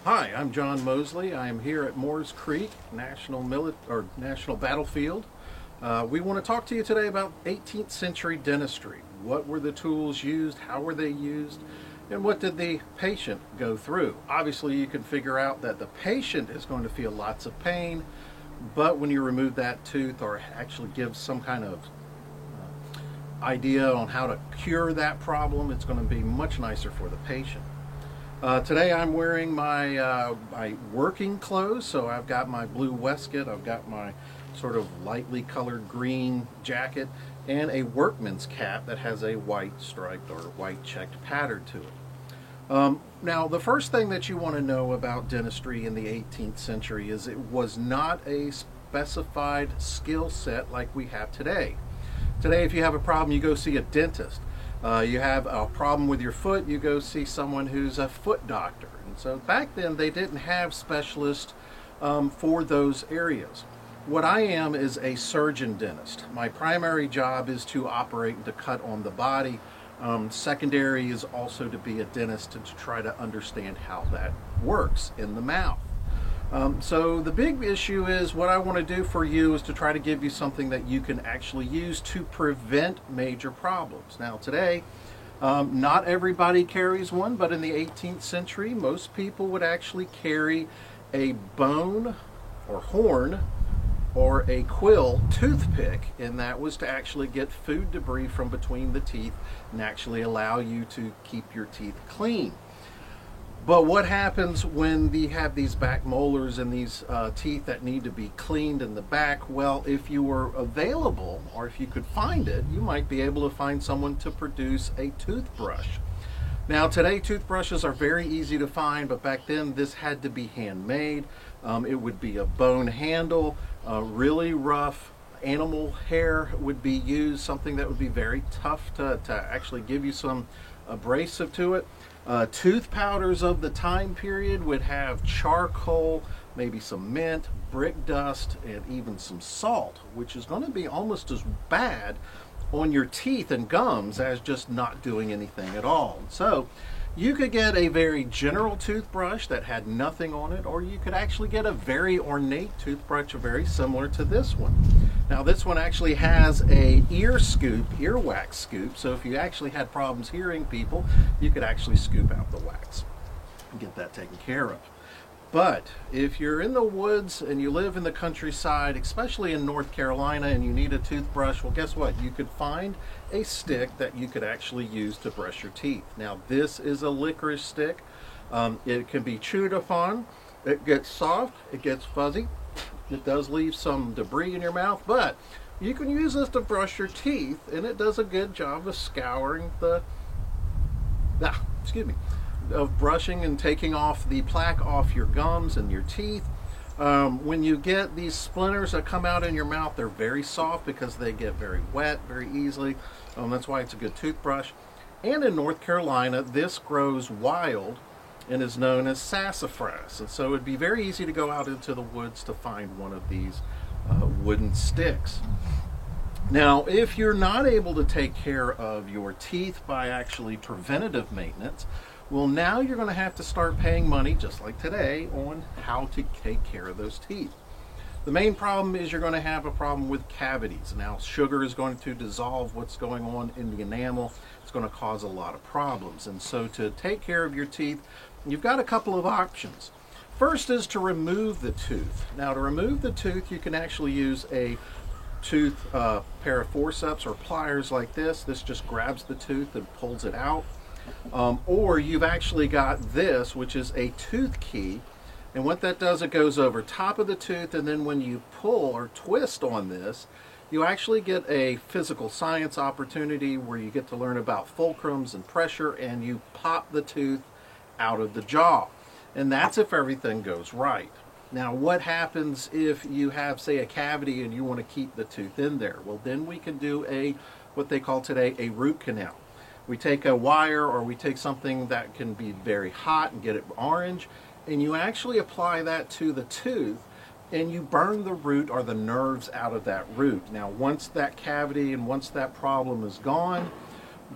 Hi, I'm John Mosley. I am here at Moores Creek National Battlefield. We want to talk to you today about 18th century dentistry. What were the tools used? How were they used? And what did the patient go through? Obviously, you can figure out that the patient is going to feel lots of pain, but when you remove that tooth or actually give some kind of idea on how to cure that problem, it's going to be much nicer for the patient. Today I'm wearing my working clothes, so I've got my blue waistcoat, I've got my sort of lightly colored green jacket, and a workman's cap that has a white striped or white checked pattern to it. Now, the first thing that you want to know about dentistry in the 18th century is it was not a specified skill set like we have today. Today, if you have a problem, you go see a dentist. You have a problem with your foot, you go see someone who's a foot doctor. And so back then they didn't have specialists for those areas. What I am is a surgeon dentist. My primary job is to operate and to cut on the body. Secondary is also to be a dentist and to try to understand how that works in the mouth. So the big issue is what I want to do for you is to try to give you something that you can actually use to prevent major problems. Now today, not everybody carries one, but in the 18th century, most people would actually carry a bone or horn or a quill toothpick, and that was to actually get food debris from between the teeth and actually allow you to keep your teeth clean. But what happens when you have these back molars and these teeth that need to be cleaned in the back? Well, if you were available or if you could find it, you might be able to find someone to produce a toothbrush. Now today toothbrushes are very easy to find, but back then this had to be handmade. It would be a bone handle, really rough animal hair would be used, something that would be very tough to actually give you some abrasive to it. Tooth powders of the time period would have charcoal, maybe some mint, brick dust, and even some salt, which is going to be almost as bad on your teeth and gums as just not doing anything at all. So you could get a very general toothbrush that had nothing on it, or you could actually get a very ornate toothbrush very similar to this one. Now this one actually has a earwax scoop, so if you actually had problems hearing people, you could actually scoop out the wax and get that taken care of. But if you're in the woods and you live in the countryside, especially in North Carolina, and you need a toothbrush, well, guess what? You could find a stick that you could actually use to brush your teeth. Now, this is a licorice stick. It can be chewed upon. It gets soft. It gets fuzzy. It does leave some debris in your mouth, but you can use this to brush your teeth, and it does a good job of scouring of brushing and taking off the plaque off your gums and your teeth. When you get these splinters that come out in your mouth, they're very soft because they get very wet very easily. That's why it's a good toothbrush. And in North Carolina, this grows wild and is known as sassafras. And so it'd be very easy to go out into the woods to find one of these wooden sticks. Now, if you're not able to take care of your teeth by actually preventative maintenance, well, now you're going to have to start paying money, just like today, on how to take care of those teeth. The main problem is you're going to have a problem with cavities. Now, sugar is going to dissolve what's going on in the enamel. It's going to cause a lot of problems. And so to take care of your teeth, you've got a couple of options. First is to remove the tooth. Now, to remove the tooth, you can actually use a tooth pair of forceps or pliers like this. This just grabs the tooth and pulls it out. Or you've actually got this, which is a tooth key, and what that does, it goes over top of the tooth, and then when you pull or twist on this, you actually get a physical science opportunity where you get to learn about fulcrums and pressure, and you pop the tooth out of the jaw. And that's if everything goes right. Now, what happens if you have, say, a cavity and you want to keep the tooth in there? Well, then we can do what they call today a root canal. We take a wire or we take something that can be very hot and get it orange, and you actually apply that to the tooth and you burn the root or the nerves out of that root. Now, once that cavity and once that problem is gone,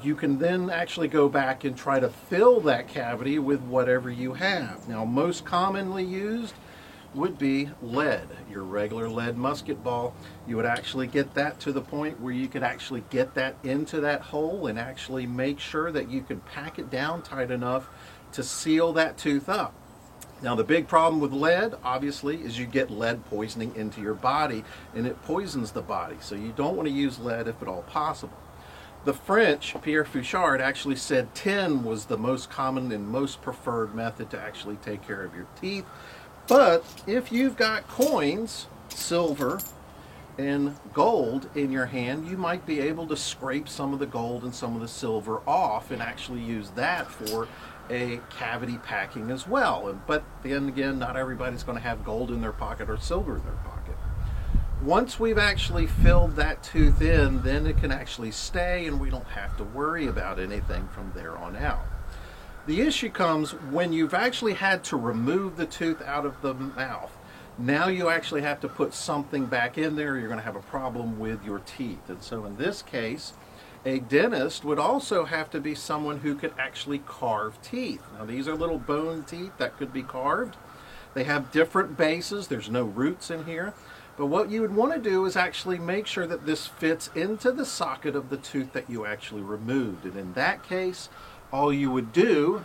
You can then actually go back and try to fill that cavity with whatever you have. Now, most commonly used would be lead, your regular lead musket ball. You would actually get that to the point where you could actually get that into that hole and actually make sure that you could pack it down tight enough to seal that tooth up. Now, the big problem with lead, obviously, is you get lead poisoning into your body, and it poisons the body. So you don't want to use lead if at all possible. The French, Pierre Fauchard, actually said tin was the most common and most preferred method to actually take care of your teeth. But if you've got coins, silver and gold in your hand, you might be able to scrape some of the gold and some of the silver off and actually use that for a cavity packing as well. But then again, not everybody's going to have gold in their pocket or silver in their pocket. Once we've actually filled that tooth in, then it can actually stay and we don't have to worry about anything from there on out. The issue comes when you've actually had to remove the tooth out of the mouth. Now you actually have to put something back in there, you're going to have a problem with your teeth. And so in this case, a dentist would also have to be someone who could actually carve teeth. Now, these are little bone teeth that could be carved. They have different bases. There's no roots in here. But what you would want to do is actually make sure that this fits into the socket of the tooth that you actually removed. And in that case, all you would do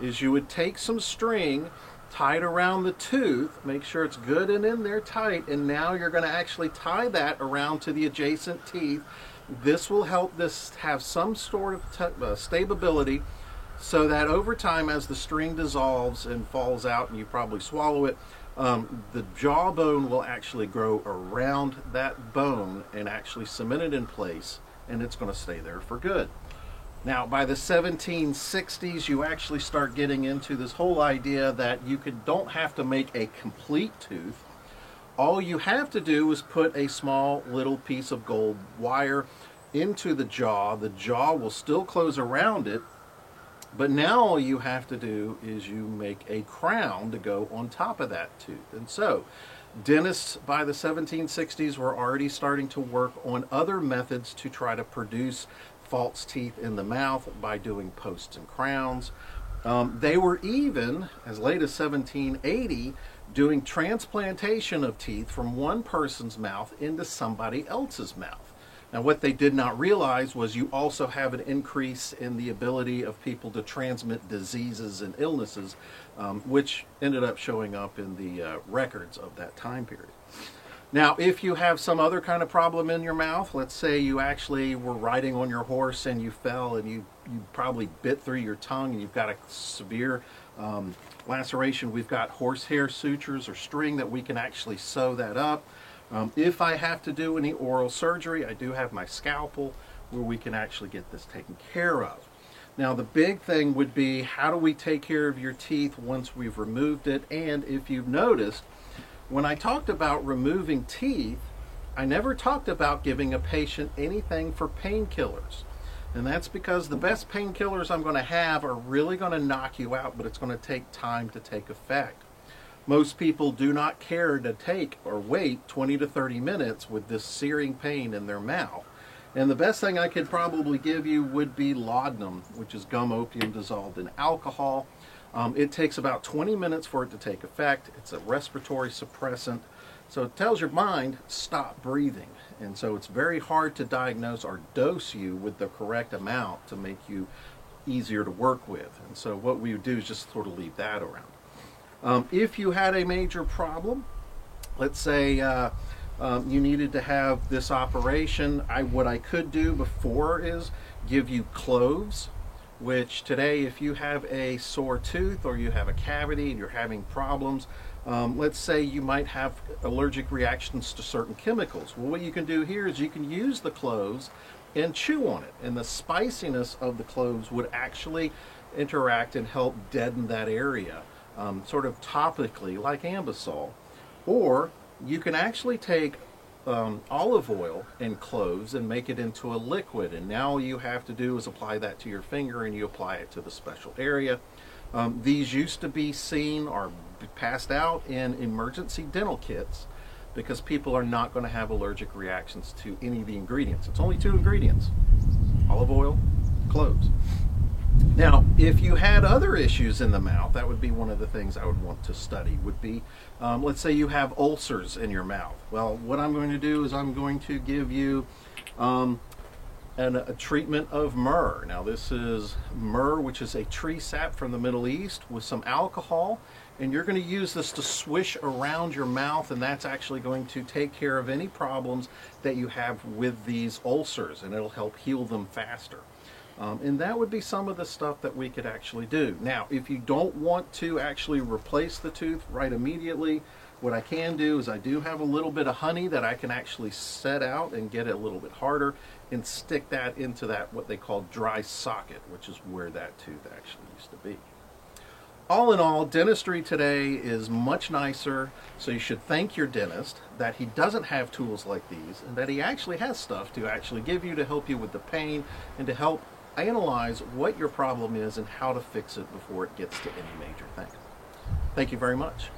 is you would take some string, tie it around the tooth, make sure it's good and in there tight, and now you're going to actually tie that around to the adjacent teeth. This will help this have some sort of stability so that over time, as the string dissolves and falls out and you probably swallow it, the jawbone will actually grow around that bone and actually cement it in place, and it's going to stay there for good. Now, by the 1760s, you actually start getting into this whole idea that you don't have to make a complete tooth. All you have to do is put a small little piece of gold wire into the jaw. The jaw will still close around it, but now all you have to do is you make a crown to go on top of that tooth. And so, dentists by the 1760s were already starting to work on other methods to try to produce false teeth in the mouth by doing posts and crowns. They were even, as late as 1780, doing transplantation of teeth from one person's mouth into somebody else's mouth. Now, what they did not realize was you also have an increase in the ability of people to transmit diseases and illnesses, which ended up showing up in the records of that time period. Now, if you have some other kind of problem in your mouth, let's say you actually were riding on your horse and you fell and you probably bit through your tongue and you've got a severe laceration, we've got horsehair sutures or string that we can actually sew that up. If I have to do any oral surgery, I do have my scalpel where we can actually get this taken care of. Now, the big thing would be, how do we take care of your teeth once we've removed it? And if you've noticed, when I talked about removing teeth, I never talked about giving a patient anything for painkillers. And that's because the best painkillers I'm going to have are really going to knock you out, but it's going to take time to take effect. Most people do not care to take or wait 20 to 30 minutes with this searing pain in their mouth. And the best thing I could probably give you would be laudanum, which is gum opium dissolved in alcohol. It takes about 20 minutes for it to take effect. It's a respiratory suppressant. So it tells your mind, stop breathing. And so it's very hard to diagnose or dose you with the correct amount to make you easier to work with. And so what we would do is just sort of leave that around. If you had a major problem, let's say you needed to have this operation, what I could do before is give you cloves, which today, if you have a sore tooth or you have a cavity and you're having problems, let's say you might have allergic reactions to certain chemicals. Well, what you can do here is you can use the cloves and chew on it, and the spiciness of the cloves would actually interact and help deaden that area. Sort of topically, like Ambisol. Or you can actually take olive oil and cloves and make it into a liquid, and now all you have to do is apply that to your finger and you apply it to the special area. These used to be seen or passed out in emergency dental kits because people are not going to have allergic reactions to any of the ingredients. It's only 2 ingredients: olive oil close. Now, if you had other issues in the mouth, that would be one of the things I would want to study, would be, let's say you have ulcers in your mouth. Well, what I'm going to do is I'm going to give you a treatment of myrrh. Now, this is myrrh, which is a tree sap from the Middle East, with some alcohol, and you're going to use this to swish around your mouth, and that's actually going to take care of any problems that you have with these ulcers, and it'll help heal them faster. And that would be some of the stuff that we could actually do. Now, if you don't want to actually replace the tooth right immediately, what I can do is I do have a little bit of honey that I can actually set out and get it a little bit harder and stick that into that what they call dry socket, which is where that tooth actually used to be. All in all, dentistry today is much nicer, so you should thank your dentist that he doesn't have tools like these and that he actually has stuff to actually give you to help you with the pain and to help analyze what your problem is and how to fix it before it gets to any major thing. Thank you very much.